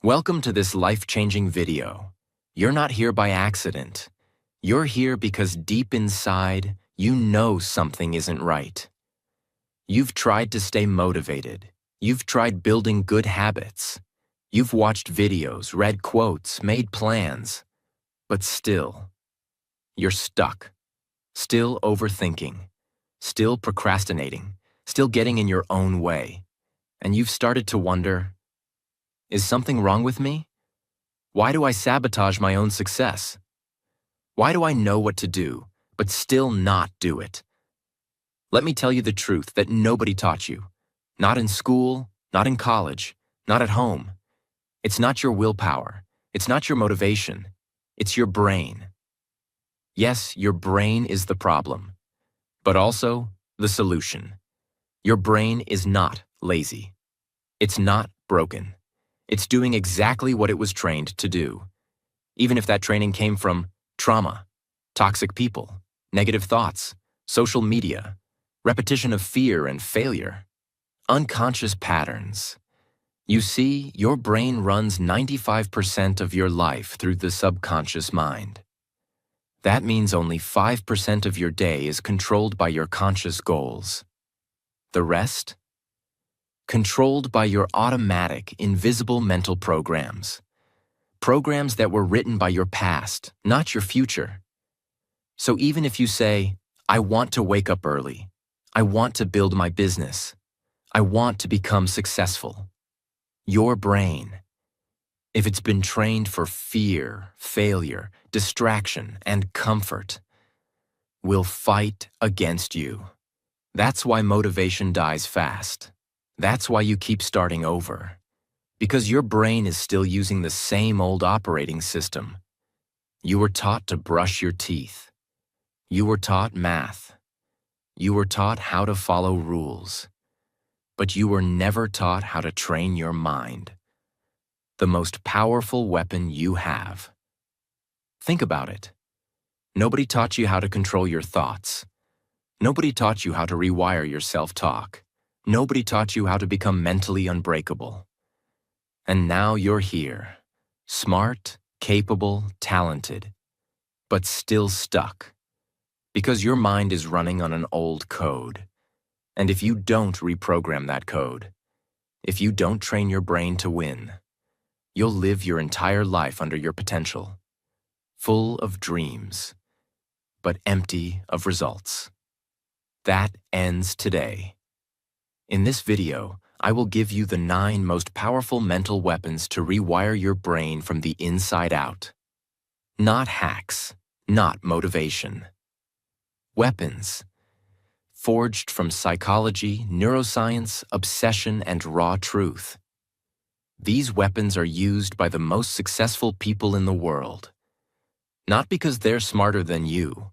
Welcome to this life-changing video. You're not here by accident. You're here because deep inside, you know something isn't right. You've tried to stay motivated. You've tried building good habits. You've watched videos, read quotes, made plans. But still, you're stuck. Still overthinking. Still procrastinating. Still getting in your own way. And you've started to wonder, is something wrong with me? Why do I sabotage my own success? Why do I know what to do, but still not do it? Let me tell you the truth that nobody taught you. Not in school, not in college, not at home. It's not your willpower. It's not your motivation. It's your brain. Yes, your brain is the problem, but also the solution. Your brain is not lazy. It's not broken. It's doing exactly what it was trained to do, even if that training came from trauma, toxic people, negative thoughts, social media, repetition of fear and failure, unconscious patterns. You see, your brain runs 95% of your life through the subconscious mind. That means only 5% of your day is controlled by your conscious goals. The rest? Controlled by your automatic, invisible mental programs. Programs that were written by your past, not your future. So even if you say, I want to wake up early, I want to build my business, I want to become successful, your brain, if it's been trained for fear, failure, distraction, and comfort, will fight against you. That's why motivation dies fast. That's why you keep starting over. Because your brain is still using the same old operating system. You were taught to brush your teeth. You were taught math. You were taught how to follow rules. But you were never taught how to train your mind. The most powerful weapon you have. Think about it. Nobody taught you how to control your thoughts. Nobody taught you how to rewire your self-talk. Nobody taught you how to become mentally unbreakable. And now you're here, smart, capable, talented, but still stuck. Because your mind is running on an old code. And if you don't reprogram that code, if you don't train your brain to win, you'll live your entire life under your potential, full of dreams, but empty of results. That ends today. In this video, I will give you the 9 most powerful mental weapons to rewire your brain from the inside out. Not hacks, not motivation. Weapons. Forged from psychology, neuroscience, obsession, and raw truth. These weapons are used by the most successful people in the world. Not because they're smarter than you,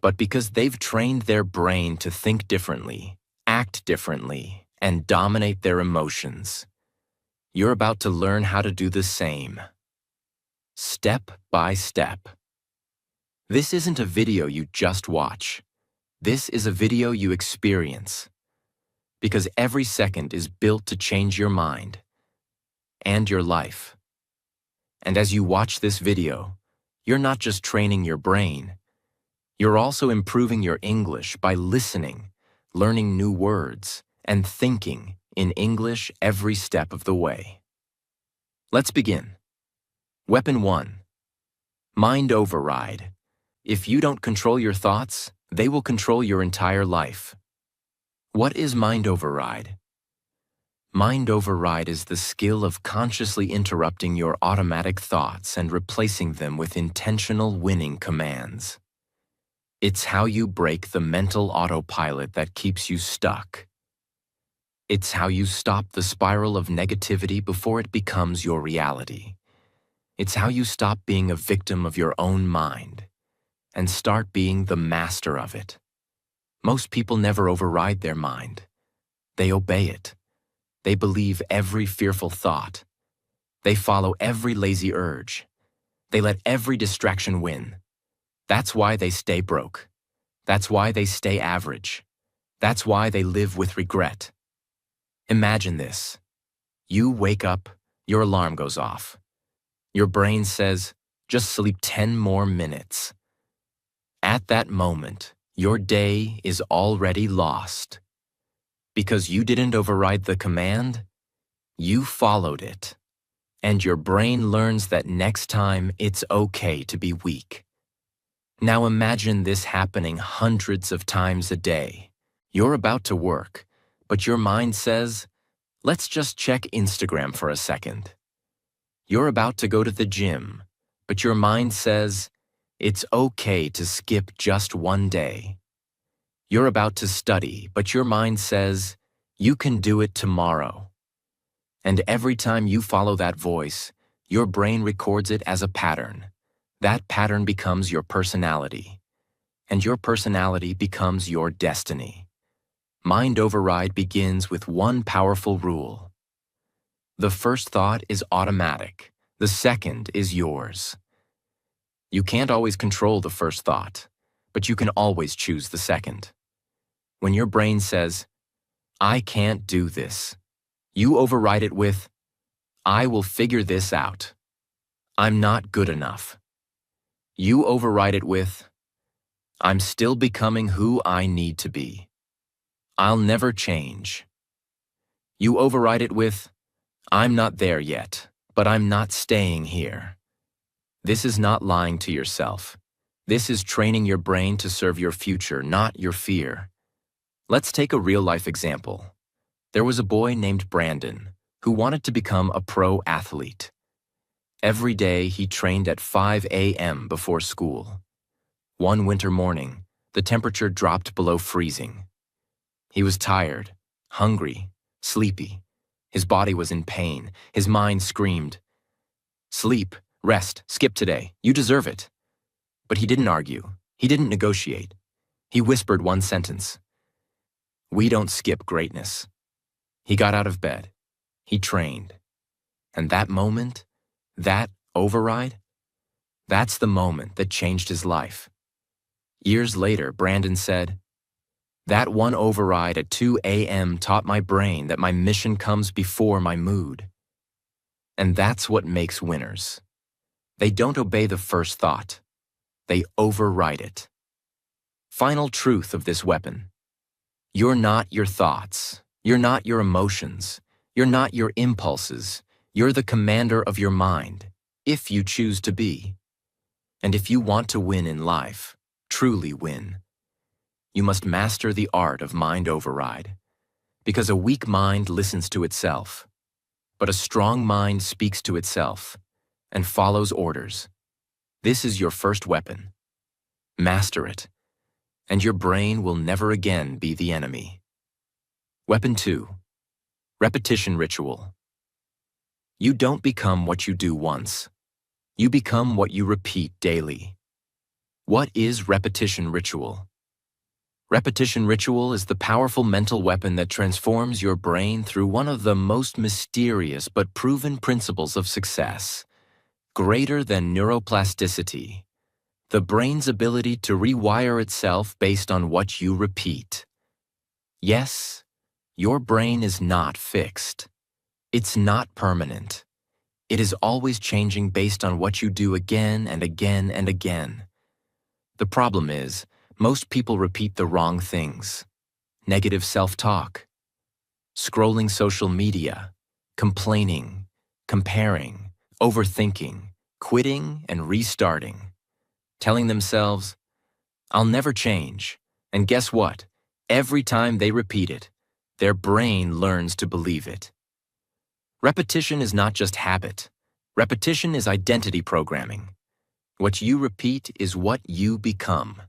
but because they've trained their brain to think differently, act differently, and dominate their emotions. You're about to learn how to do the same. Step by step. This isn't a video you just watch. This is a video you experience. Because every second is built to change your mind and your life. And as you watch this video, you're not just training your brain. You're also improving your English by listening, learning new words, and thinking in English every step of the way. Let's begin. Weapon 1. Mind override. If you don't control your thoughts, they will control your entire life. What is mind override? Mind override is the skill of consciously interrupting your automatic thoughts and replacing them with intentional winning commands. It's how you break the mental autopilot that keeps you stuck. It's how you stop the spiral of negativity before it becomes your reality. It's how you stop being a victim of your own mind and start being the master of it. Most people never override their mind. They obey it. They believe every fearful thought. They follow every lazy urge. They let every distraction win. That's why they stay broke. That's why they stay average. That's why they live with regret. Imagine this. You wake up, Your alarm goes off. Your brain says, just sleep 10 more minutes. At that moment, your day is already lost. Because you didn't override the command, you followed it. And your brain learns that next time it's okay to be weak. Now imagine this happening hundreds of times a day. You're about to work, but your mind says, let's just check Instagram for a second. You're about to go to the gym, but your mind says, it's okay to skip just one day. You're about to study, but your mind says, you can do it tomorrow. And every time you follow that voice, your brain records it as a pattern. That pattern becomes your personality. And your personality becomes your destiny. Mind override begins with one powerful rule. The first thought is automatic. The second is yours. You can't always control the first thought, but you can always choose the second. When your brain says, I can't do this, you override it with, I will figure this out. I'm not good enough. You override it with, I'm still becoming who I need to be. I'll never change. You override it with, I'm not there yet, but I'm not staying here. This is not lying to yourself. This is training your brain to serve your future, not your fear. Let's take a real-life example. There was a boy named Brandon who wanted to become a pro athlete. Every day he trained at 5 a.m. before school. One winter morning, the temperature dropped below freezing. He was tired, hungry, sleepy. His body was in pain. His mind screamed, sleep, rest, skip today. You deserve it. But he didn't argue. He didn't negotiate. He whispered one sentence. We don't skip greatness. He got out of bed. He trained. And that moment, that override, that's the moment that changed his life. Years later, Brandon said, that one override at 2 a.m. taught my brain that my mission comes before my mood. And that's what makes winners. They don't obey the first thought. They override it. Final truth of this weapon. You're not your thoughts. You're not your emotions. You're not your impulses. You're the commander of your mind, if you choose to be. And if you want to win in life, truly win, you must master the art of mind override. Because a weak mind listens to itself, but a strong mind speaks to itself and follows orders. This is your first weapon. Master it, and your brain will never again be the enemy. Weapon 2. Repetition ritual. You don't become what you do once. You become what you repeat daily. What is repetition ritual? Repetition ritual is the powerful mental weapon that transforms your brain through one of the most mysterious but proven principles of success, greater than neuroplasticity, the brain's ability to rewire itself based on what you repeat. Yes, your brain is not fixed. It's not permanent. It is always changing based on what you do again and again and again. The problem is, most people repeat the wrong things. Negative self-talk, scrolling social media, complaining, comparing, overthinking, quitting and restarting, telling themselves, I'll never change. And guess what? Every time they repeat it, their brain learns to believe it. Repetition is not just habit. Repetition is identity programming. What you repeat is what you become.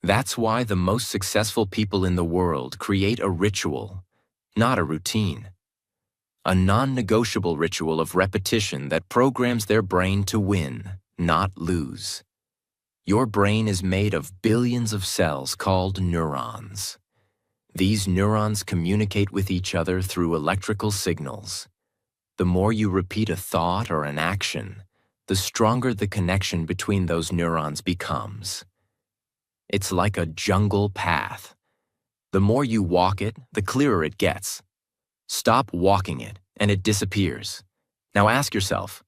That's why the most successful people in the world create a ritual, not a routine. A non-negotiable ritual of repetition that programs their brain to win, not lose. Your brain is made of billions of cells called neurons. These neurons communicate with each other through electrical signals. The more you repeat a thought or an action, the stronger the connection between those neurons becomes. It's like a jungle path. The more you walk it, the clearer it gets. Stop walking it, and it disappears. Now ask yourself,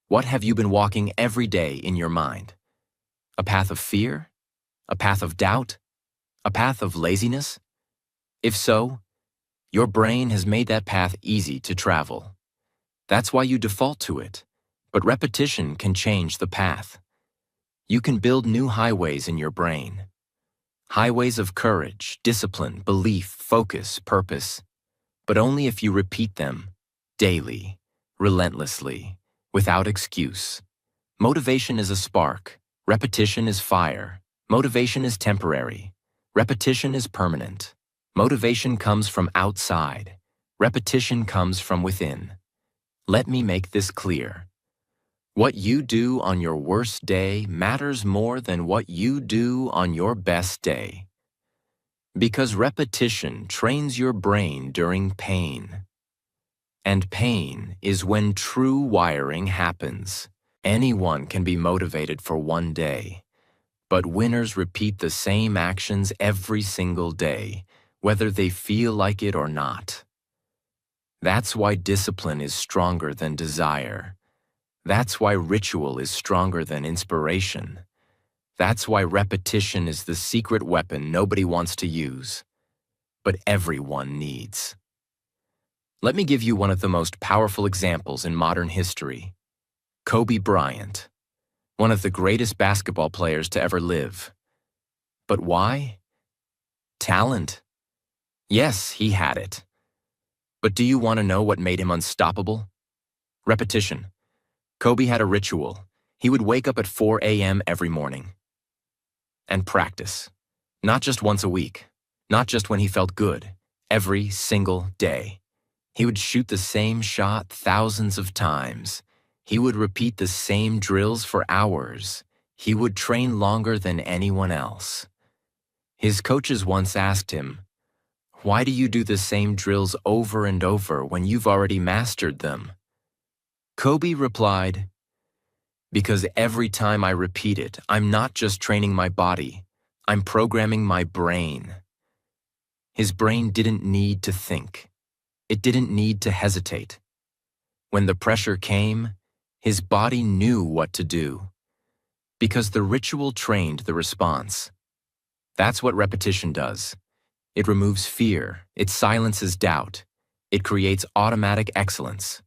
what have you been walking every day in your mind? A path of fear? A path of doubt? A path of laziness? If so, your brain has made that path easy to travel. That's why you default to it, but repetition can change the path. You can build new highways in your brain. Highways of courage, discipline, belief, focus, purpose. But only if you repeat them daily, relentlessly, without excuse. Motivation is a spark. Repetition is fire. Motivation is temporary. Repetition is permanent. Motivation comes from outside. Repetition comes from within. Let me make this clear. What you do on your worst day matters more than what you do on your best day. Because repetition trains your brain during pain. And pain is when true wiring happens. Anyone can be motivated for one day, but winners repeat the same actions every single day, whether they feel like it or not. That's why discipline is stronger than desire. That's why ritual is stronger than inspiration. That's why repetition is the secret weapon nobody wants to use, but everyone needs. Let me give you one of the most powerful examples in modern history. Kobe Bryant, one of the greatest basketball players to ever live. But why? Talent. Yes, he had it. But do you want to know what made him unstoppable? Repetition. Kobe had a ritual. He would wake up at 4 a.m. every morning. And practice. Not just once a week. Not just when he felt good. Every single day. He would shoot the same shot thousands of times. He would repeat the same drills for hours. He would train longer than anyone else. His coaches once asked him, "Why do you do the same drills over and over when you've already mastered them?" Kobe replied, "Because every time I repeat it, I'm not just training my body, I'm programming my brain." His brain didn't need to think. It didn't need to hesitate. When the pressure came, his body knew what to do. Because the ritual trained the response. That's what repetition does. It removes fear, it silences doubt, it creates automatic excellence.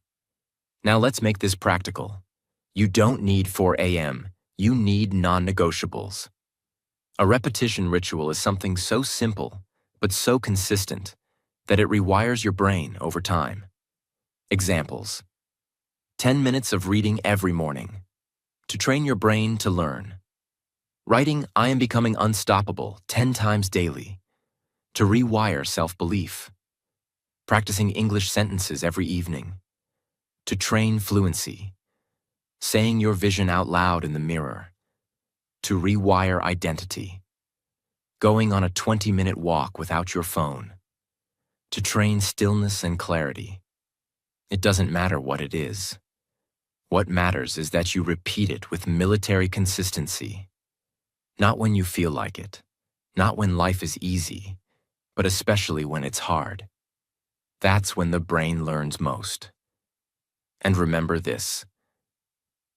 Now let's make this practical. You don't need 4 a.m., you need non-negotiables. A repetition ritual is something so simple, but so consistent, that it rewires your brain over time. Examples. 10 minutes of reading every morning, to train your brain to learn. Writing "I am becoming unstoppable" 10 times daily, to rewire self-belief. Practicing English sentences every evening, to train fluency. Saying your vision out loud in the mirror, to rewire identity. Going on a 20-minute walk without your phone, to train stillness and clarity. It doesn't matter what it is. What matters is that you repeat it with military consistency. Not when you feel like it, not when life is easy, but especially when it's hard. That's when the brain learns most. And remember this.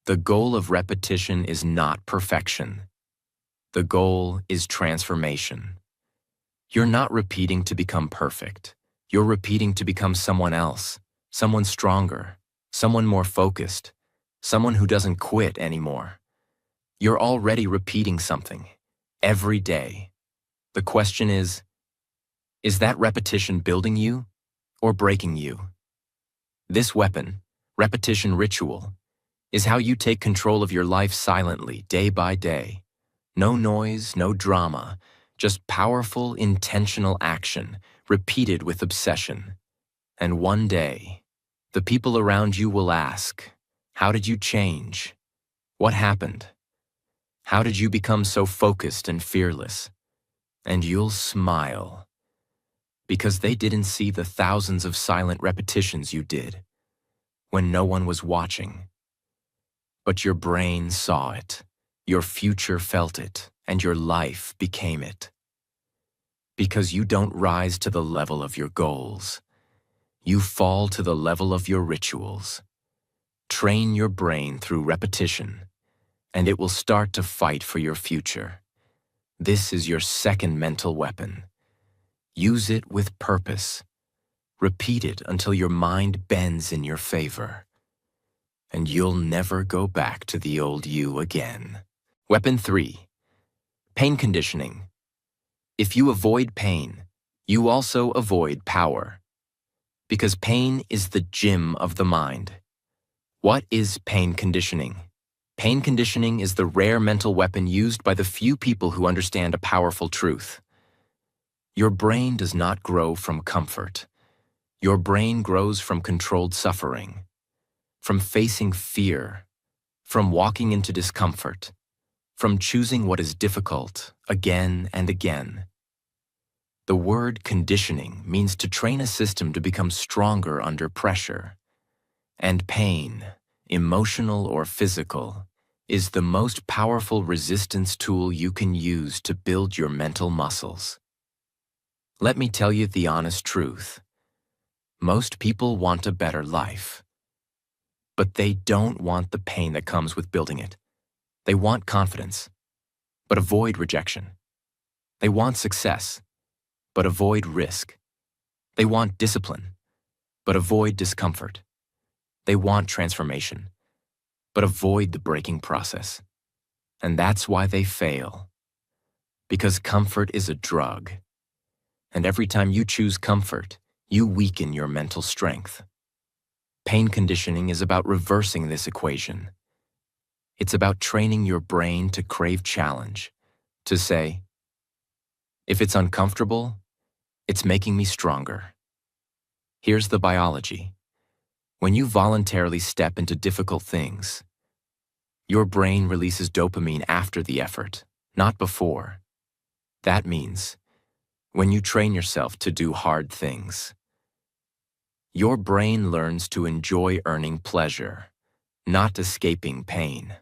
The goal of repetition is not perfection. The goal is transformation. You're not repeating to become perfect. You're repeating to become someone else, someone stronger, someone more focused, someone who doesn't quit anymore. You're already repeating something, every day. The question is that repetition building you or breaking you? This weapon, repetition ritual, is how you take control of your life silently, day by day. No noise, no drama, just powerful, intentional action, repeated with obsession. And one day, the people around you will ask, "How did you change? What happened? How did you become so focused and fearless?" And you'll smile, because they didn't see the thousands of silent repetitions you did when no one was watching. But your brain saw it, your future felt it, and your life became it. Because you don't rise to the level of your goals. You fall to the level of your rituals. Train your brain through repetition, and it will start to fight for your future. This is your second mental weapon. Use it with purpose. Repeat it until your mind bends in your favor, and you'll never go back to the old you again. Weapon 3. Pain conditioning. If you avoid pain, you also avoid power, because pain is the gym of the mind. What is pain conditioning? Pain conditioning is the rare mental weapon used by the few people who understand a powerful truth. Your brain does not grow from comfort. Your brain grows from controlled suffering, from facing fear, from walking into discomfort, from choosing what is difficult again and again. The word conditioning means to train a system to become stronger under pressure. And pain, emotional or physical, is the most powerful resistance tool you can use to build your mental muscles. Let me tell you the honest truth. Most people want a better life, but they don't want the pain that comes with building it. They want confidence, but avoid rejection. They want success, but avoid risk. They want discipline, but avoid discomfort. They want transformation, but avoid the breaking process. And that's why they fail. Because comfort is a drug. And every time you choose comfort, you weaken your mental strength. Pain conditioning is about reversing this equation. It's about training your brain to crave challenge, to say, if it's uncomfortable, it's making me stronger. Here's the biology. When you voluntarily step into difficult things, your brain releases dopamine after the effort, not before. That means, when you train yourself to do hard things, your brain learns to enjoy earning pleasure, not escaping pain.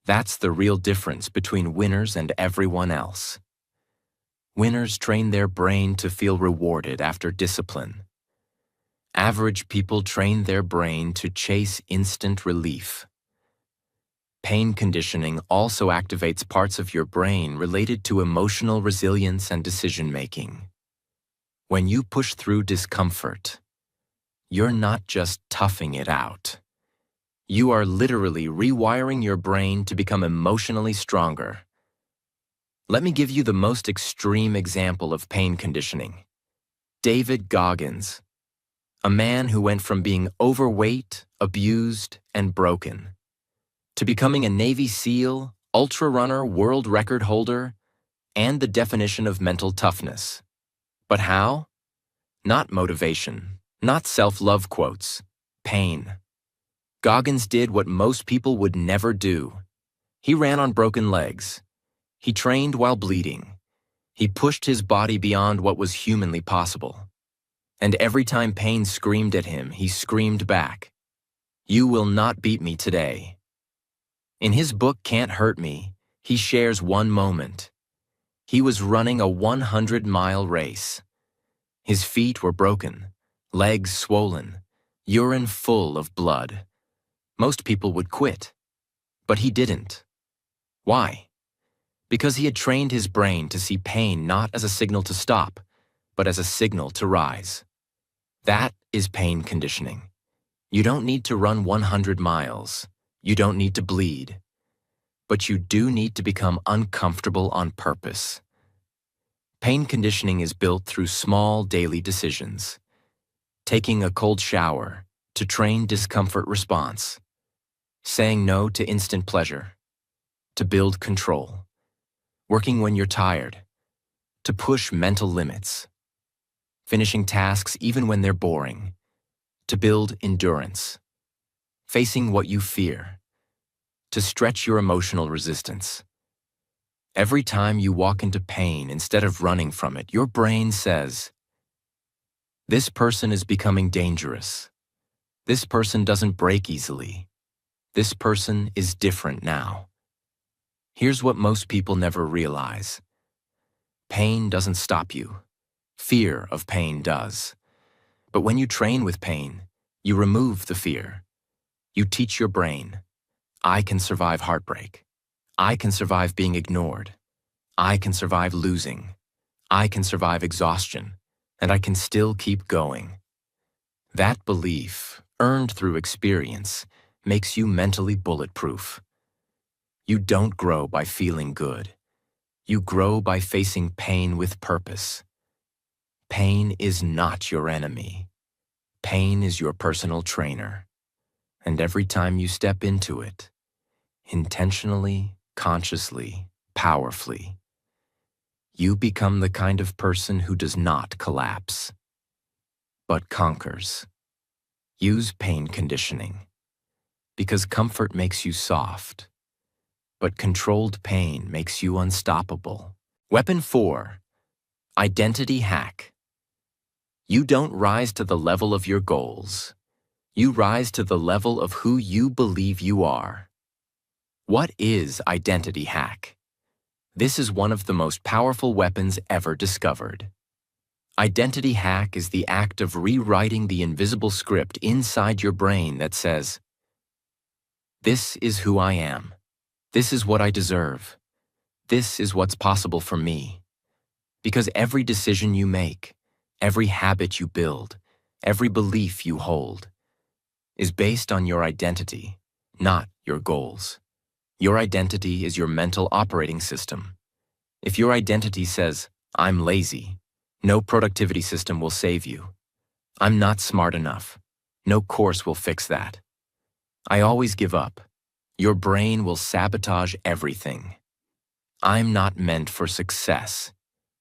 That's the real difference between winners and everyone else. Winners train their brain to feel rewarded after discipline. Average people train their brain to chase instant relief. Pain conditioning also activates parts of your brain related to emotional resilience and decision-making. When you push through discomfort, you're not just toughing it out. You are literally rewiring your brain to become emotionally stronger. Let me give you the most extreme example of pain conditioning. David Goggins, a man who went from being overweight, abused, and broken, to becoming a Navy SEAL, ultra-runner, world record holder, and the definition of mental toughness. But how? Not motivation, not self-love quotes, pain. Goggins did what most people would never do. He ran on broken legs. He trained while bleeding. He pushed his body beyond what was humanly possible. And every time pain screamed at him, he screamed back, "You will not beat me today." In his book, Can't Hurt Me, he shares one moment. He was running a 100-mile race. His feet were broken, legs swollen, urine full of blood. Most people would quit, but he didn't. Why? Because he had trained his brain to see pain not as a signal to stop, but as a signal to rise. That is pain conditioning. You don't need to run 100 miles. You don't need to bleed. But you do need to become uncomfortable on purpose. Pain conditioning is built through small daily decisions. Taking a cold shower to train discomfort response. Saying no to instant pleasure to build control. Working when you're tired to push mental limits. Finishing tasks even when they're boring to build endurance. Facing what you fear to stretch your emotional resistance. Every time you walk into pain instead of running from it, your brain says, "This person is becoming dangerous. This person doesn't break easily. This person is different now." Here's what most people never realize. Pain doesn't stop you. Fear of pain does. But when you train with pain, you remove the fear. You teach your brain, I can survive heartbreak. I can survive being ignored. I can survive losing. I can survive exhaustion, and I can still keep going. That belief, earned through experience, makes you mentally bulletproof. You don't grow by feeling good. You grow by facing pain with purpose. Pain is not your enemy. Pain is your personal trainer. And every time you step into it, intentionally, consciously, powerfully, you become the kind of person who does not collapse, but conquers. Use pain conditioning, because comfort makes you soft, but controlled pain makes you unstoppable. Weapon 4, identity hack. You don't rise to the level of your goals. You rise to the level of who you believe you are. What is identity hack? This is one of the most powerful weapons ever discovered. Identity hack is the act of rewriting the invisible script inside your brain that says, "This is who I am. This is what I deserve. This is what's possible for me." Because every decision you make, every habit you build, every belief you hold, is based on your identity, not your goals. Your identity is your mental operating system. If your identity says, "I'm lazy," no productivity system will save you. "I'm not smart enough," no course will fix that. "I always give up," your brain will sabotage everything. "I'm not meant for success,"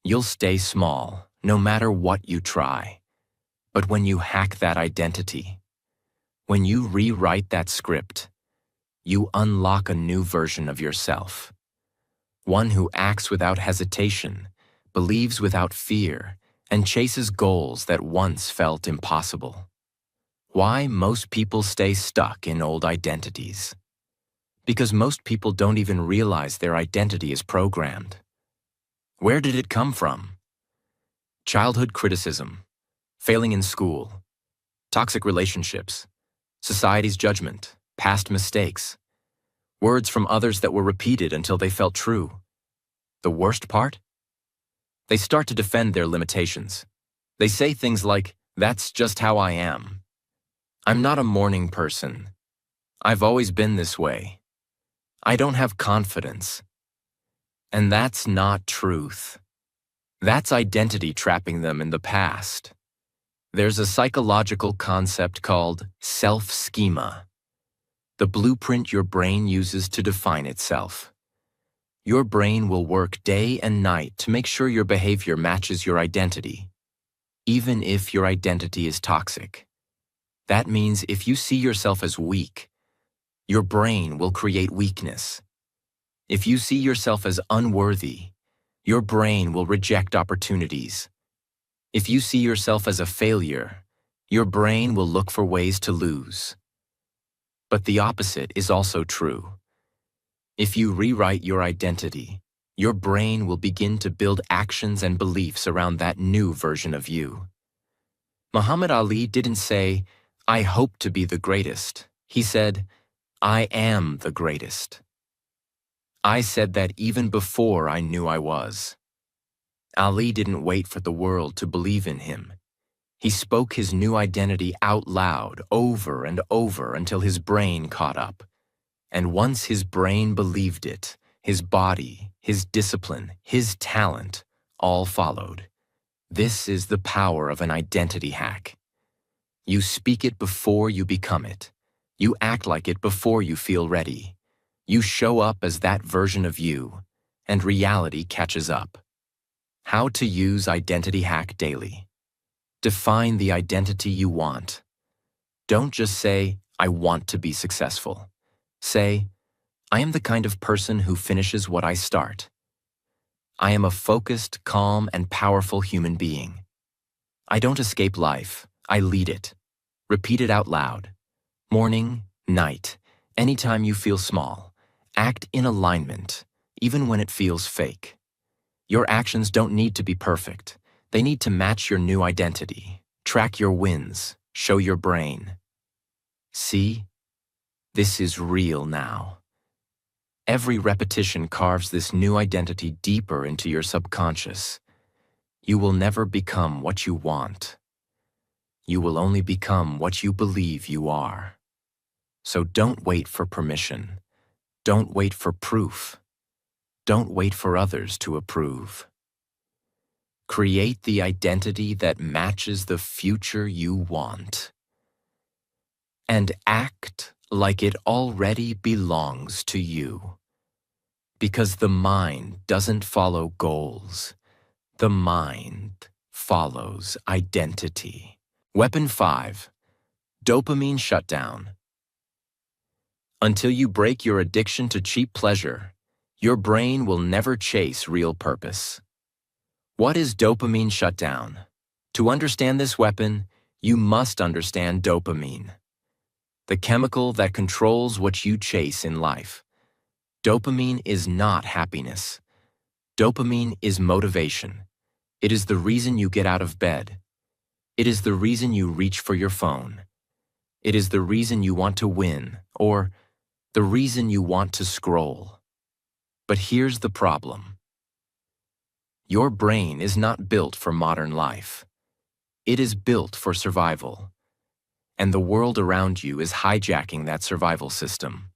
you'll stay small, no matter what you try. But when you hack that identity, when you rewrite that script, you unlock a new version of yourself. One who acts without hesitation, believes without fear, and chases goals that once felt impossible. Why most people stay stuck in old identities? Because most people don't even realize their identity is programmed. Where did it come from? Childhood criticism, failing in school, toxic relationships, society's judgment, past mistakes, words from others that were repeated until they felt true. The worst part? They start to defend their limitations. They say things like, "That's just how I am. I'm not a morning person. I've always been this way. I don't have confidence." And that's not truth. That's identity trapping them in the past. There's a psychological concept called self-schema, the blueprint your brain uses to define itself. Your brain will work day and night to make sure your behavior matches your identity, even if your identity is toxic. That means if you see yourself as weak, your brain will create weakness. If you see yourself as unworthy, your brain will reject opportunities. If you see yourself as a failure, your brain will look for ways to lose. But the opposite is also true. If you rewrite your identity, your brain will begin to build actions and beliefs around that new version of you. Muhammad Ali didn't say, "I hope to be the greatest." He said, "I am the greatest." I said that even before I knew I was. Ali didn't wait for the world to believe in him. He spoke his new identity out loud over and over until his brain caught up. And once his brain believed it, his body, his discipline, his talent, all followed. This is the power of an identity hack. You speak it before you become it. You act like it before you feel ready. You show up as that version of you, and reality catches up. How to use identity hack daily. Define the identity you want. Don't just say, "I want to be successful." Say, "I am the kind of person who finishes what I start." I am a focused, calm, and powerful human being. I don't escape life, I lead it. Repeat it out loud. Morning, night, anytime you feel small. Act in alignment, even when it feels fake. Your actions don't need to be perfect. They need to match your new identity. Track your wins. Show your brain. See? This is real now. Every repetition carves this new identity deeper into your subconscious. You will never become what you want. You will only become what you believe you are. So don't wait for permission. Don't wait for proof. Don't wait for others to approve. Create the identity that matches the future you want. And act like it already belongs to you. Because the mind doesn't follow goals. The mind follows identity. Weapon 5. Dopamine shutdown. Until you break your addiction to cheap pleasure, your brain will never chase real purpose. What is dopamine shutdown? To understand this weapon, you must understand dopamine, the chemical that controls what you chase in life. Dopamine is not happiness. Dopamine is motivation. It is the reason you get out of bed. It is the reason you reach for your phone. It is the reason you want to win, or the reason you want to scroll. But here's the problem. Your brain is not built for modern life. It is built for survival. And the world around you is hijacking that survival system.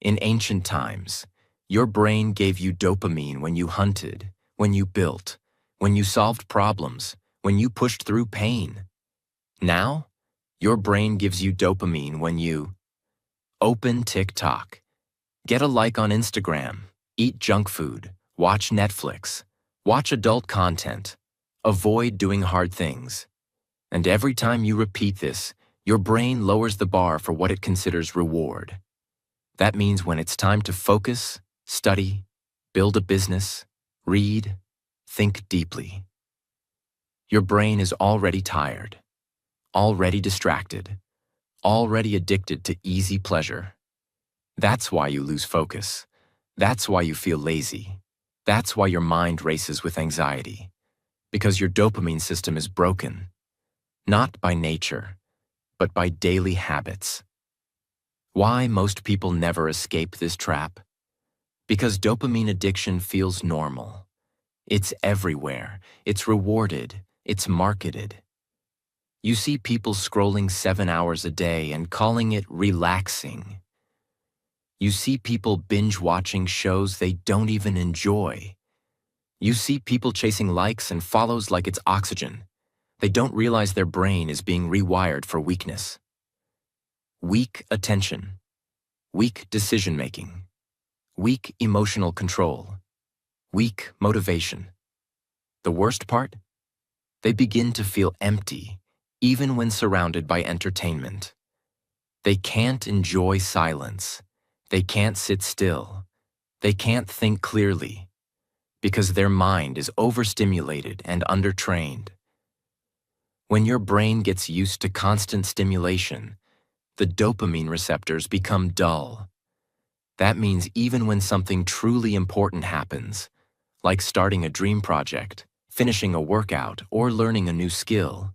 In ancient times, your brain gave you dopamine when you hunted, when you built, when you solved problems, when you pushed through pain. Now, your brain gives you dopamine when you open TikTok, get a like on Instagram, eat junk food, watch Netflix, watch adult content, avoid doing hard things. And every time you repeat this, your brain lowers the bar for what it considers reward. That means when it's time to focus, study, build a business, read, think deeply. Your brain is already tired, already distracted, already addicted to easy pleasure. That's why you lose focus. That's why you feel lazy. That's why your mind races with anxiety. Because your dopamine system is broken, not by nature, but by daily habits. Why most people never escape this trap? Because dopamine addiction feels normal. It's everywhere. It's rewarded. It's marketed. You see people scrolling 7 hours a day and calling it relaxing. You see people binge-watching shows they don't even enjoy. You see people chasing likes and follows like it's oxygen. They don't realize their brain is being rewired for weakness. Weak attention, weak decision-making, weak emotional control, weak motivation. The worst part? They begin to feel empty, even when surrounded by entertainment. They can't enjoy silence. They can't sit still. They can't think clearly, because their mind is overstimulated and undertrained. When your brain gets used to constant stimulation, the dopamine receptors become dull. That means even when something truly important happens, like starting a dream project, finishing a workout, or learning a new skill,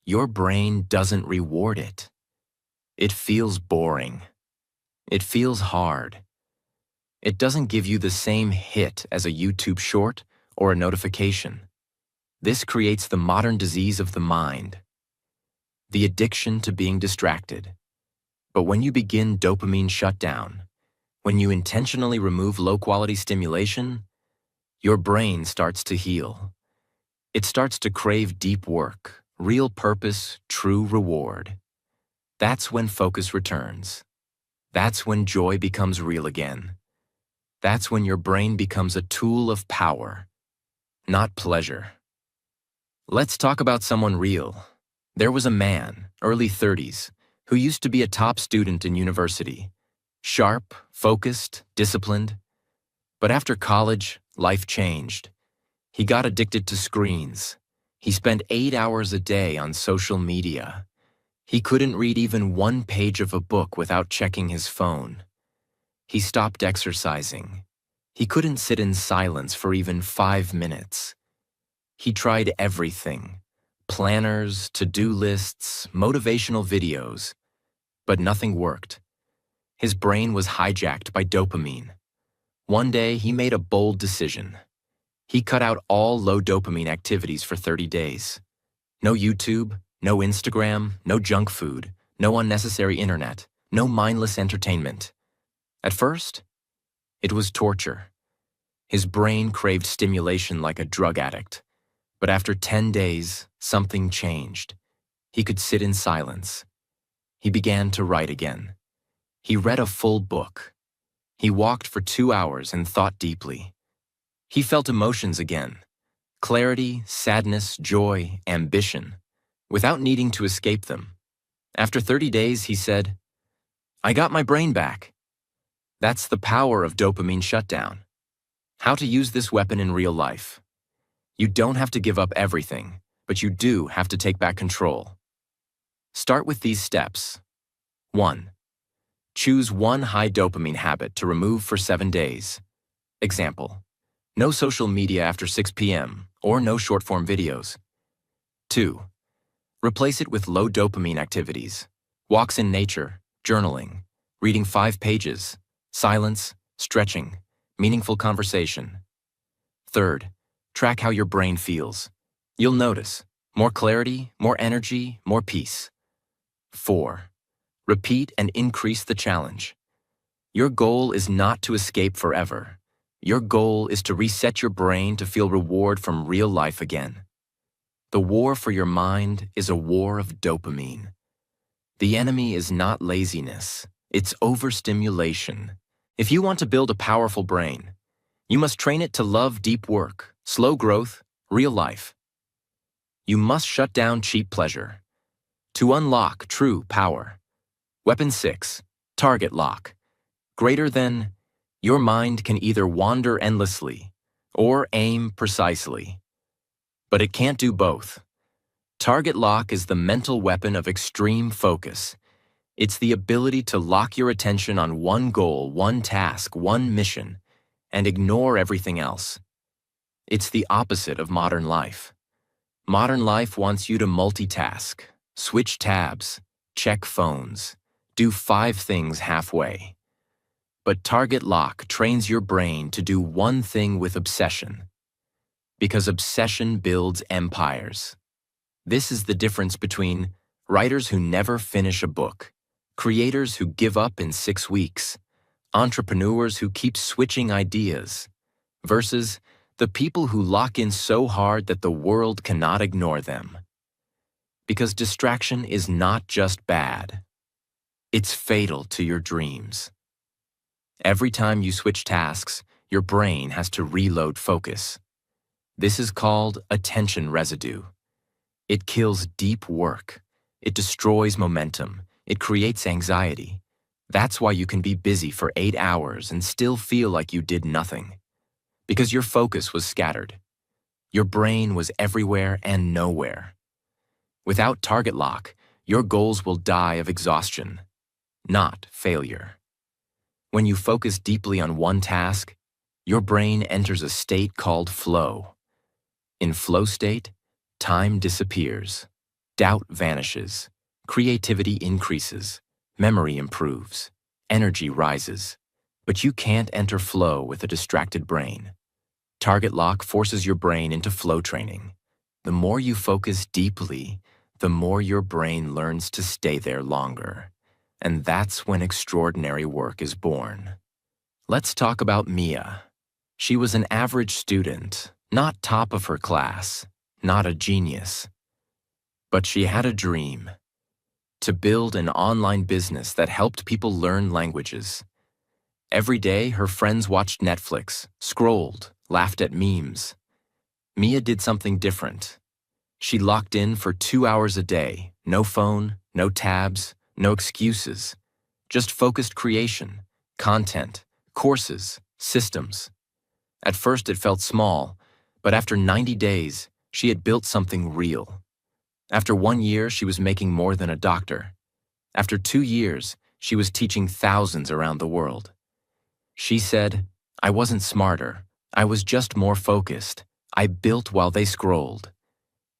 your brain doesn't reward it. It feels boring. It feels hard. It doesn't give you the same hit as a YouTube short or a notification. This creates the modern disease of the mind, the addiction to being distracted. But when you begin dopamine shutdown, when you intentionally remove low-quality stimulation, your brain starts to heal. It starts to crave deep work, real purpose, true reward. That's when focus returns. That's when joy becomes real again. That's when your brain becomes a tool of power, not pleasure. Let's talk about someone real. There was a man, early 30s, who used to be a top student in university. Sharp, focused, disciplined. But after college, life changed. He got addicted to screens. He spent 8 hours a day on social media. He couldn't read even one page of a book without checking his phone. He stopped exercising. He couldn't sit in silence for even 5 minutes. He tried everything: planners, to-do lists, motivational videos. But nothing worked. His brain was hijacked by dopamine. One day, he made a bold decision. He cut out all low dopamine activities for 30 days. No YouTube, no Instagram, no junk food, no unnecessary internet, no mindless entertainment. At first, it was torture. His brain craved stimulation like a drug addict. But after 10 days, something changed. He could sit in silence. He began to write again. He read a full book. He walked for 2 hours and thought deeply. He felt emotions again. Clarity, sadness, joy, ambition, without needing to escape them. After 30 days, he said, "I got my brain back." That's the power of dopamine shutdown. How to use this weapon in real life. You don't have to give up everything, but you do have to take back control. Start with these steps. 1. Choose one high dopamine habit to remove for 7 days. Example, no social media after 6 p.m. or no short-form videos. 2. Replace it with low dopamine activities, walks in nature, journaling, reading 5 pages, silence, stretching, meaningful conversation. 3. Track how your brain feels. You'll notice more clarity, more energy, more peace. 4. Repeat and increase the challenge. Your goal is not to escape forever. Your goal is to reset your brain to feel reward from real life again. The war for your mind is a war of dopamine. The enemy is not laziness, it's overstimulation. If you want to build a powerful brain, you must train it to love deep work, slow growth, real life. You must shut down cheap pleasure to unlock true power. Weapon 6, target lock. Greater than, your mind can either wander endlessly or aim precisely. But it can't do both. Target lock is the mental weapon of extreme focus. It's the ability to lock your attention on one goal, one task, one mission, and ignore everything else. It's the opposite of modern life. Modern life wants you to multitask, switch tabs, check phones, do 5 things halfway. But target lock trains your brain to do one thing with obsession. Because obsession builds empires. This is the difference between writers who never finish a book, creators who give up in 6 weeks, entrepreneurs who keep switching ideas, versus the people who lock in so hard that the world cannot ignore them. Because distraction is not just bad. It's fatal to your dreams. Every time you switch tasks, your brain has to reload focus. This is called attention residue. It kills deep work. It destroys momentum. It creates anxiety. That's why you can be busy for 8 hours and still feel like you did nothing. Because your focus was scattered. Your brain was everywhere and nowhere. Without target lock, your goals will die of exhaustion, not failure. When you focus deeply on one task, your brain enters a state called flow. In flow state, time disappears, doubt vanishes, creativity increases, memory improves, energy rises. But you can't enter flow with a distracted brain. Target lock forces your brain into flow training. The more you focus deeply, the more your brain learns to stay there longer. And that's when extraordinary work is born. Let's talk about Mia. She was an average student, not top of her class, not a genius. But she had a dream: to build an online business that helped people learn languages. Every day, her friends watched Netflix, scrolled, laughed at memes. Mia did something different. She locked in for 2 hours a day, no phone, no tabs, no excuses, just focused creation, content, courses, systems. At first it felt small, but after 90 days, she had built something real. After 1 year, she was making more than a doctor. After 2 years, she was teaching thousands around the world. She said, "I wasn't smarter, I was just more focused. I built while they scrolled."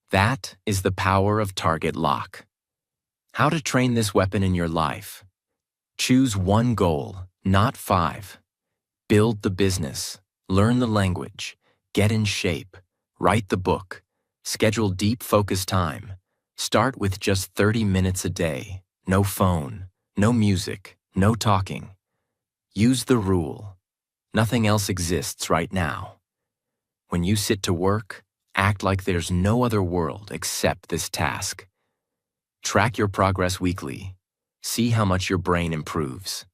That is the power of target lock. How to train this weapon in your life. Choose one goal, not 5. Build the business, learn the language, get in shape, write the book, schedule deep focus time. Start with just 30 minutes a day. No phone, no music, no talking. Use the rule. Nothing else exists right now. When you sit to work, act like there's no other world except this task. Track your progress weekly. See how much your brain improves.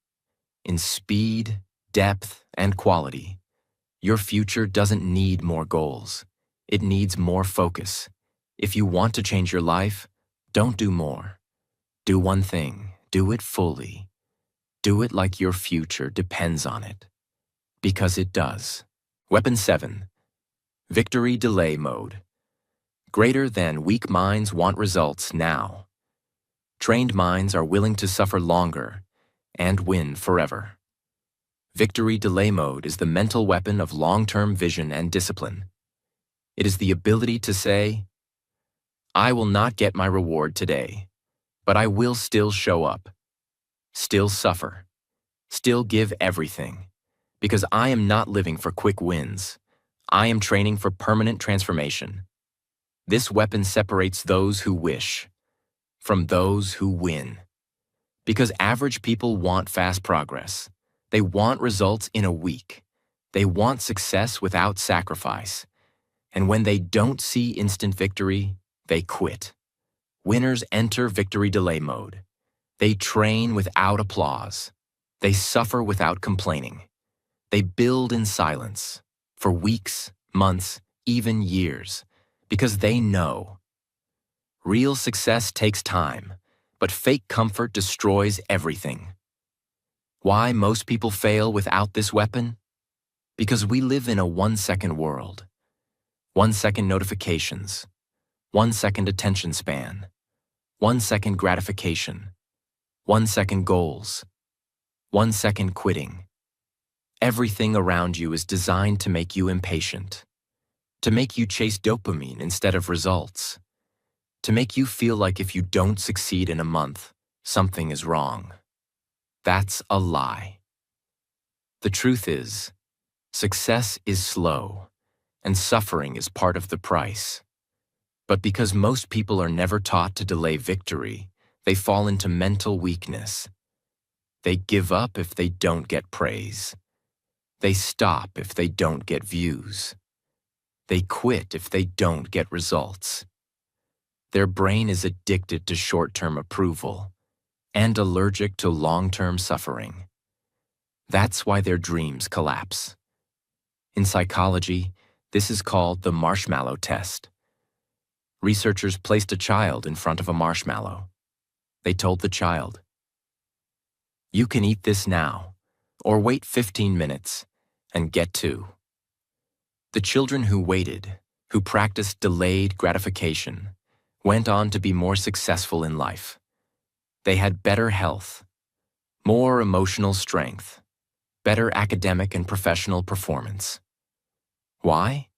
In speed, depth, and quality, your future doesn't need more goals. It needs more focus. If you want to change your life, don't do more. Do one thing. Do it fully. Do it like your future depends on it. Because it does. Weapon 7. Victory delay mode. Greater than weak minds want results now. Trained minds are willing to suffer longer and win forever. Victory delay mode is the mental weapon of long-term vision and discipline. It is the ability to say, I will not get my reward today, but I will still show up, still suffer, still give everything, because I am not living for quick wins. I am training for permanent transformation. This weapon separates those who wish from those who win. Because average people want fast progress. They want results in a week. They want success without sacrifice. And when they don't see instant victory, they quit. Winners enter victory delay mode. They train without applause. They suffer without complaining. They build in silence for weeks, months, even years, because they know. Real success takes time, but fake comfort destroys everything. Why most people fail without this weapon? Because we live in a 1-second world. 1-second notifications, 1-second attention span, 1-second gratification, 1-second goals, 1-second quitting. Everything around you is designed to make you impatient, to make you chase dopamine instead of results, to make you feel like if you don't succeed in a month, something is wrong. That's a lie. The truth is, success is slow, and suffering is part of the price. But because most people are never taught to delay victory, they fall into mental weakness. They give up if they don't get praise. They stop if they don't get views. They quit if they don't get results. Their brain is addicted to short-term approval and allergic to long-term suffering. That's why their dreams collapse. In psychology, this is called the marshmallow test. Researchers placed a child in front of a marshmallow. They told the child, "You can eat this now, or wait 15 minutes and get 2." The children who waited, who practiced delayed gratification, went on to be more successful in life. They had better health, more emotional strength, better academic and professional performance. Why?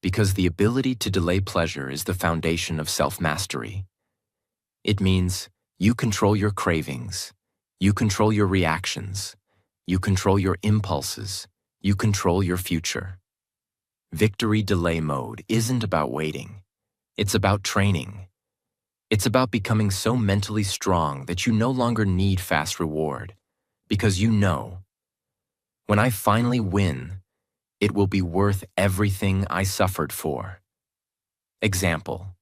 Because the ability to delay pleasure is the foundation of self-mastery. It means you control your cravings, you control your reactions, you control your impulses, you control your future. Victory delay mode isn't about waiting. It's about training. It's about becoming so mentally strong that you no longer need fast reward, because you know, when I finally win, it will be worth everything I suffered for. Example.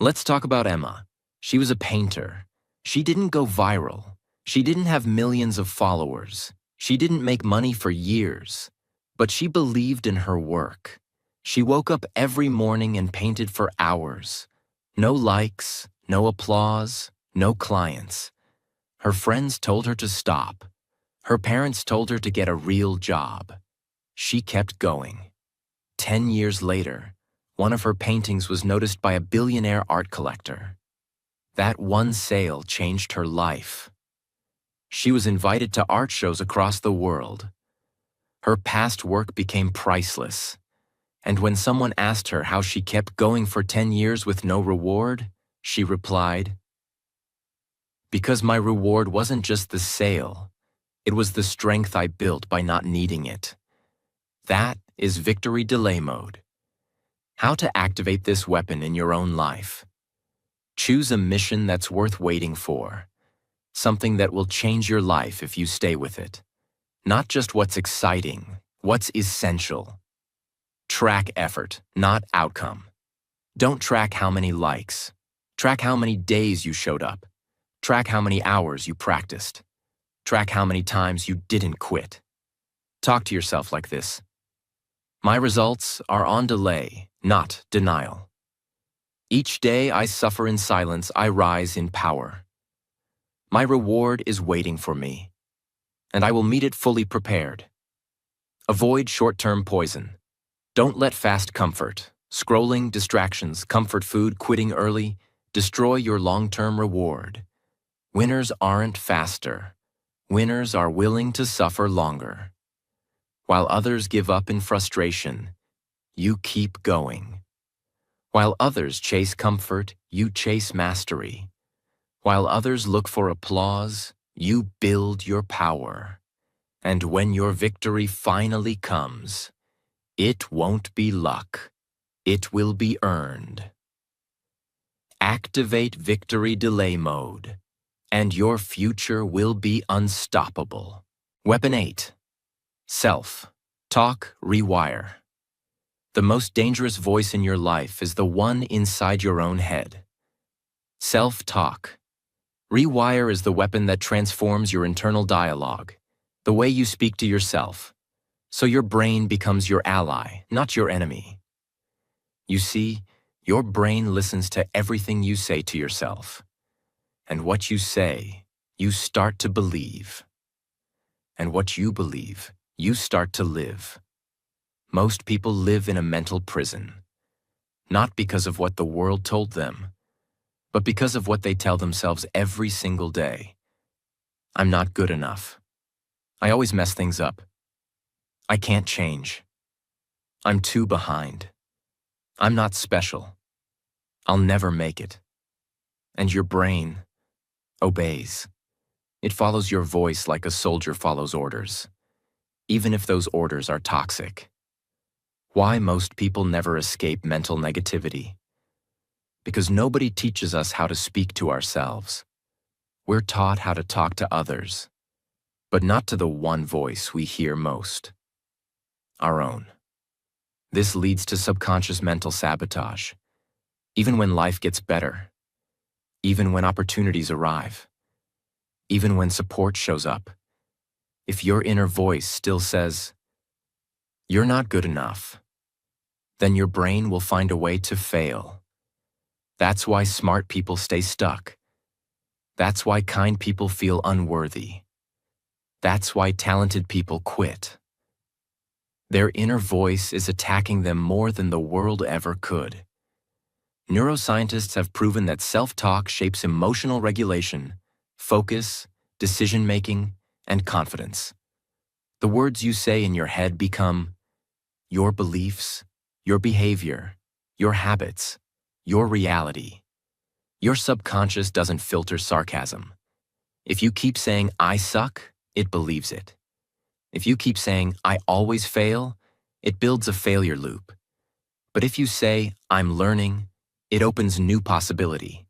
Let's talk about Emma. She was a painter. She didn't go viral. She didn't have millions of followers. She didn't make money for years. But she believed in her work. She woke up every morning and painted for hours. No likes, no applause, no clients. Her friends told her to stop. Her parents told her to get a real job. She kept going. 10 years later, one of her paintings was noticed by a billionaire art collector. That one sale changed her life. She was invited to art shows across the world. Her past work became priceless. And when someone asked her how she kept going for 10 years with no reward, she replied, Because my reward wasn't just the sale, it was the strength I built by not needing it. That is victory delay mode. How to activate this weapon in your own life. Choose a mission that's worth waiting for, something that will change your life if you stay with it. Not just what's exciting, what's essential. Track effort, not outcome. Don't track how many likes. Track how many days you showed up. Track how many hours you practiced. Track how many times you didn't quit. Talk to yourself like this. My results are on delay, not denial. Each day I suffer in silence, I rise in power. My reward is waiting for me, and I will meet it fully prepared. Avoid short-term poison. Don't let fast comfort, scrolling, distractions, comfort food, quitting early, destroy your long-term reward. Winners aren't faster. Winners are willing to suffer longer. While others give up in frustration, you keep going. While others chase comfort, you chase mastery. While others look for applause, you build your power. And when your victory finally comes, it won't be luck. It will be earned. Activate victory delay mode, and your future will be unstoppable. Weapon 8. Self-talk rewire. The most dangerous voice in your life is the one inside your own head. Self-talk. Rewire is the weapon that transforms your internal dialogue, the way you speak to yourself, so your brain becomes your ally, not your enemy. You see, your brain listens to everything you say to yourself. And what you say, you start to believe. And what you believe, you start to live. Most people live in a mental prison, not because of what the world told them, but because of what they tell themselves every single day. I'm not good enough. I always mess things up. I can't change. I'm too behind. I'm not special. I'll never make it. And your brain obeys. It follows your voice like a soldier follows orders, even if those orders are toxic. Why most people never escape mental negativity? Because nobody teaches us how to speak to ourselves. We're taught how to talk to others, but not to the one voice we hear most, our own. This leads to subconscious mental sabotage, even when life gets better, even when opportunities arrive, even when support shows up. If your inner voice still says, "You're not good enough," then your brain will find a way to fail. That's why smart people stay stuck. That's why kind people feel unworthy. That's why talented people quit. Their inner voice is attacking them more than the world ever could. Neuroscientists have proven that self-talk shapes emotional regulation, focus, decision-making, and confidence. The words you say in your head become your beliefs, your behavior, your habits, your reality. Your subconscious doesn't filter sarcasm. If you keep saying, "I suck," it believes it. If you keep saying, "I always fail," it builds a failure loop. But if you say, "I'm learning," it opens new possibility.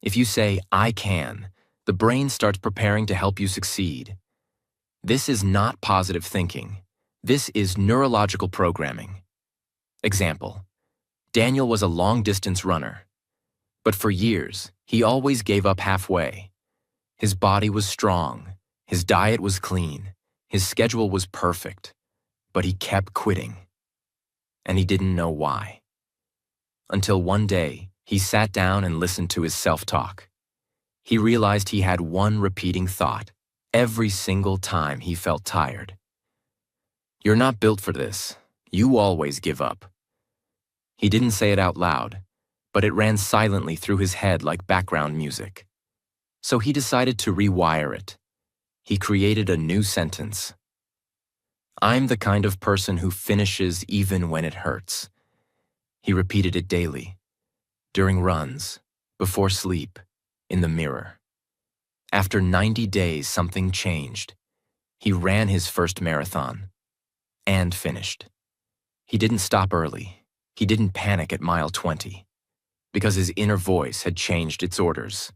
If you say, "I can," the brain starts preparing to help you succeed. This is not positive thinking. This is neurological programming. Example: Daniel was a long-distance runner, but for years, he always gave up halfway. His body was strong, his diet was clean, his schedule was perfect, but he kept quitting. And he didn't know why. Until one day, he sat down and listened to his self-talk. He realized he had one repeating thought every single time he felt tired. "You're not built for this. You always give up." He didn't say it out loud, but it ran silently through his head like background music. So he decided to rewire it. He created a new sentence. "I'm the kind of person who finishes even when it hurts." He repeated it daily, during runs, before sleep, in the mirror. After 90 days, something changed. He ran his first marathon and finished. He didn't stop early. He didn't panic at mile 20 because his inner voice had changed its orders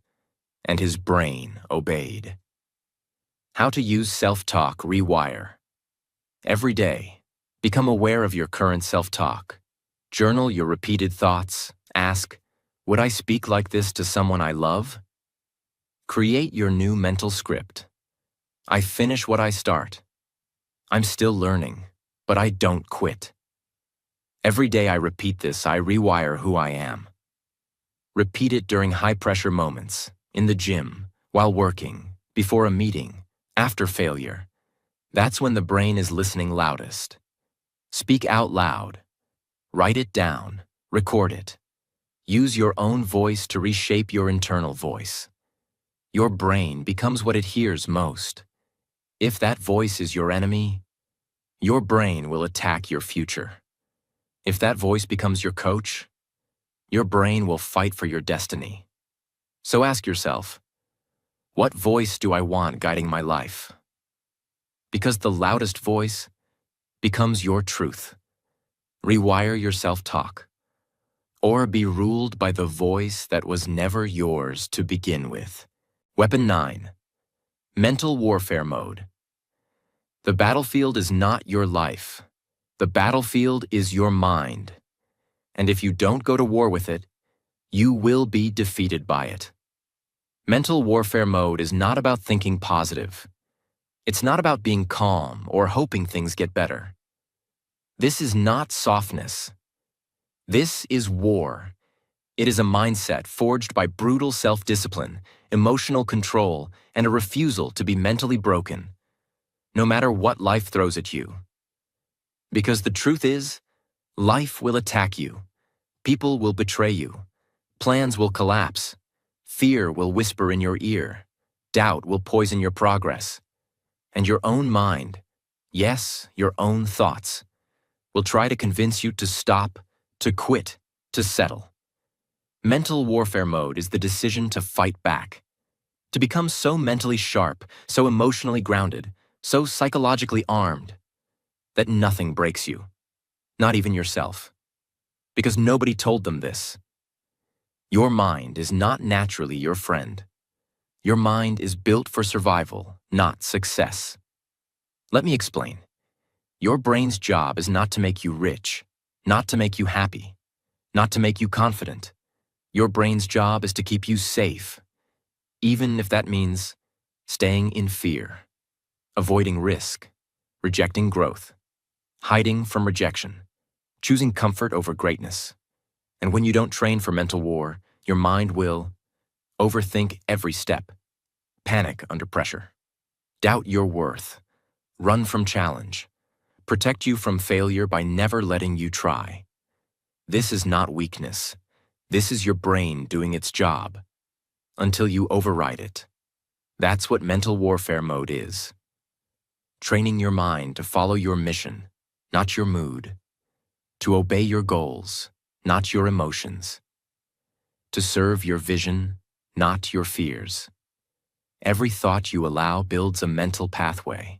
and his brain obeyed. How to use self-talk rewire. Every day, become aware of your current self-talk. Journal your repeated thoughts. Ask, would I speak like this to someone I love? Create your new mental script. I finish what I start. I'm still learning, but I don't quit. Every day I repeat this, I rewire who I am. Repeat it during high-pressure moments, in the gym, while working, before a meeting, after failure. That's when the brain is listening loudest. Speak out loud. Write it down. Record it. Use your own voice to reshape your internal voice. Your brain becomes what it hears most. If that voice is your enemy, your brain will attack your future. If that voice becomes your coach, your brain will fight for your destiny. So ask yourself, what voice do I want guiding my life? Because the loudest voice becomes your truth. Rewire your self-talk, or be ruled by the voice that was never yours to begin with. Weapon 9. Mental warfare mode. The battlefield is not your life. The battlefield is your mind. And if you don't go to war with it, you will be defeated by it. Mental warfare mode is not about thinking positive. It's not about being calm or hoping things get better. This is not softness. This is war. It is a mindset forged by brutal self-discipline, emotional control, and a refusal to be mentally broken, no matter what life throws at you. Because the truth is, life will attack you. People will betray you. Plans will collapse. Fear will whisper in your ear. Doubt will poison your progress. And your own mind, yes, your own thoughts, will try to convince you to stop, to quit, to settle. Mental warfare mode is the decision to fight back, to become so mentally sharp, so emotionally grounded, so psychologically armed, that nothing breaks you, not even yourself, because nobody told them this. Your mind is not naturally your friend. Your mind is built for survival, not success. Let me explain. Your brain's job is not to make you rich, not to make you happy, not to make you confident. Your brain's job is to keep you safe, even if that means staying in fear, avoiding risk, rejecting growth, hiding from rejection, choosing comfort over greatness. And when you don't train for mental war, your mind will overthink every step, panic under pressure, doubt your worth, run from challenge, protect you from failure by never letting you try. This is not weakness. This is your brain doing its job until you override it. That's what mental warfare mode is. Training your mind to follow your mission, not your mood, to obey your goals, not your emotions, to serve your vision, not your fears. Every thought you allow builds a mental pathway.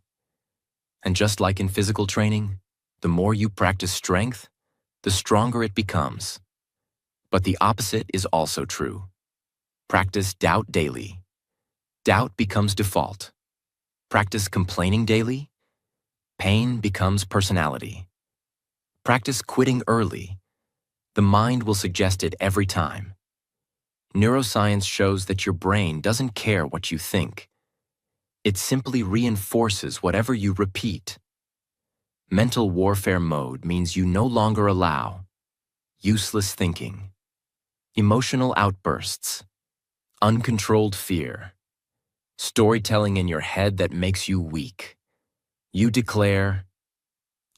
And just like in physical training, the more you practice strength, the stronger it becomes. But the opposite is also true. Practice doubt daily. Doubt becomes default. Practice complaining daily. Pain becomes personality. Practice quitting early. The mind will suggest it every time. Neuroscience shows that your brain doesn't care what you think. It simply reinforces whatever you repeat. Mental warfare mode means you no longer allow useless thinking, emotional outbursts, uncontrolled fear, storytelling in your head that makes you weak. You declare,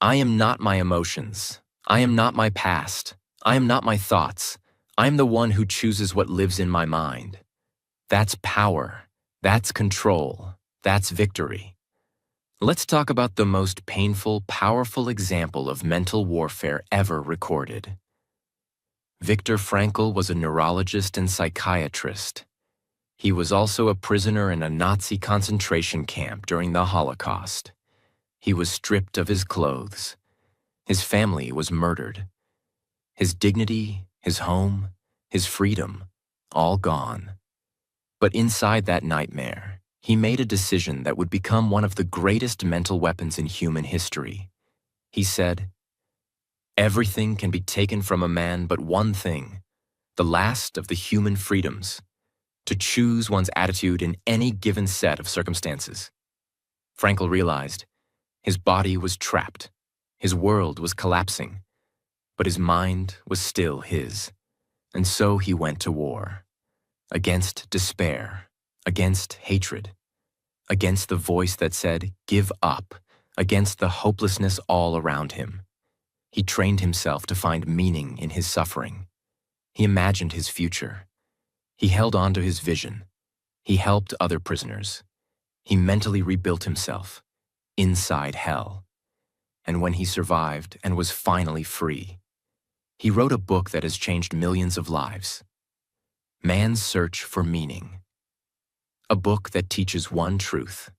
I am not my emotions. I am not my past. I am not my thoughts. I am the one who chooses what lives in my mind. That's power. That's control. That's victory. Let's talk about the most painful, powerful example of mental warfare ever recorded. Viktor Frankl was a neurologist and psychiatrist. He was also a prisoner in a Nazi concentration camp during the Holocaust. He was stripped of his clothes. His family was murdered. His dignity, his home, his freedom, all gone. But inside that nightmare, he made a decision that would become one of the greatest mental weapons in human history. He said, "Everything can be taken from a man but one thing, the last of the human freedoms, to choose one's attitude in any given set of circumstances." Frankl realized his body was trapped, his world was collapsing, but his mind was still his. And so he went to war, against despair, against hatred, against the voice that said, "Give up," against the hopelessness all around him. He trained himself to find meaning in his suffering. He imagined his future. He held on to his vision. He helped other prisoners. He mentally rebuilt himself, inside hell. And when he survived and was finally free, he wrote a book that has changed millions of lives. Man's Search for Meaning. A book that teaches one truth.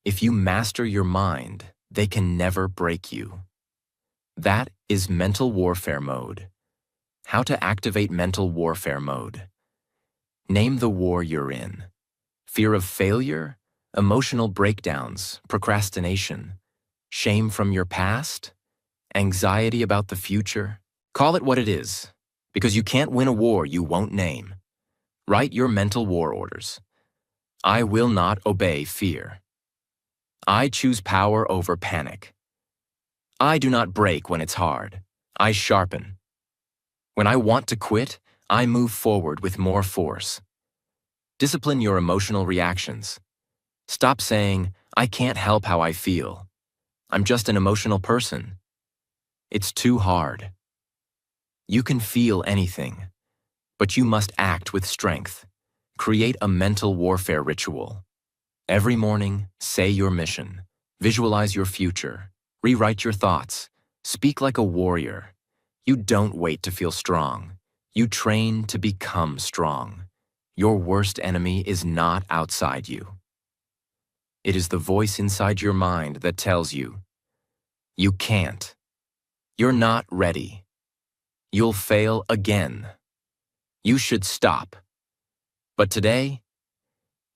If you master your mind, they can never break you. That is mental warfare mode. How to activate mental warfare mode. Name the war you're in. Fear of failure, emotional breakdowns, procrastination, shame from your past, anxiety about the future. Call it what it is, because you can't win a war you won't name. Write your mental war orders. I will not obey fear. I choose power over panic. I do not break when it's hard. I sharpen. When I want to quit, I move forward with more force. Discipline your emotional reactions. Stop saying, "I can't help how I feel. I'm just an emotional person." It's too hard. You can feel anything, but you must act with strength. Create a mental warfare ritual. Every morning, say your mission. Visualize your future. Rewrite your thoughts. Speak like a warrior. You don't wait to feel strong. You train to become strong. Your worst enemy is not outside you. It is the voice inside your mind that tells you, "You can't. You're not ready. You'll fail again. You should stop." But today,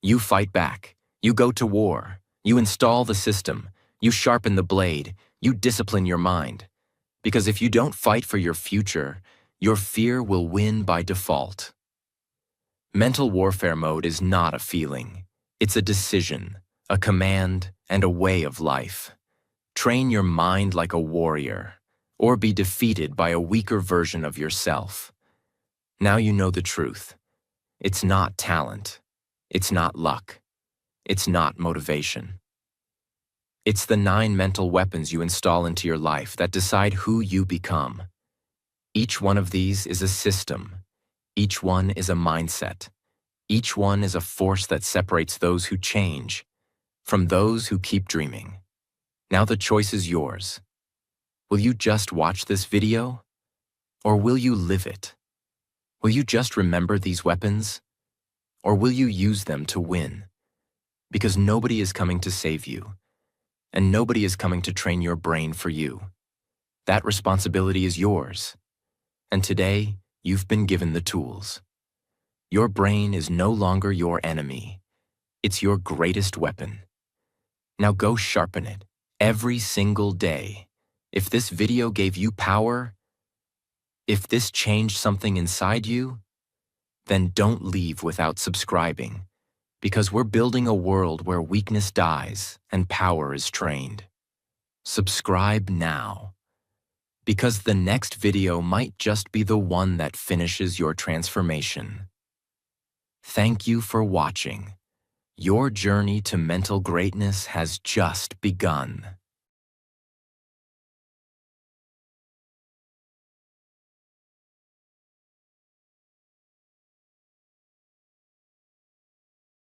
you fight back. You go to war. You install the system. You sharpen the blade. You discipline your mind. Because if you don't fight for your future, your fear will win by default. Mental warfare mode is not a feeling. It's a decision, a command, and a way of life. Train your mind like a warrior, or be defeated by a weaker version of yourself. Now you know the truth. It's not talent. It's not luck. It's not motivation. It's the 9 mental weapons you install into your life that decide who you become. Each one of these is a system. Each one is a mindset. Each one is a force that separates those who change from those who keep dreaming. Now the choice is yours. Will you just watch this video? Or will you live it? Will you just remember these weapons? Or will you use them to win? Because nobody is coming to save you, and nobody is coming to train your brain for you. That responsibility is yours. And today, you've been given the tools. Your brain is no longer your enemy. It's your greatest weapon. Now go sharpen it every single day. If this video gave you power, if this changed something inside you, then don't leave without subscribing, because we're building a world where weakness dies and power is trained. Subscribe now, because the next video might just be the one that finishes your transformation. Thank you for watching. Your journey to mental greatness has just begun.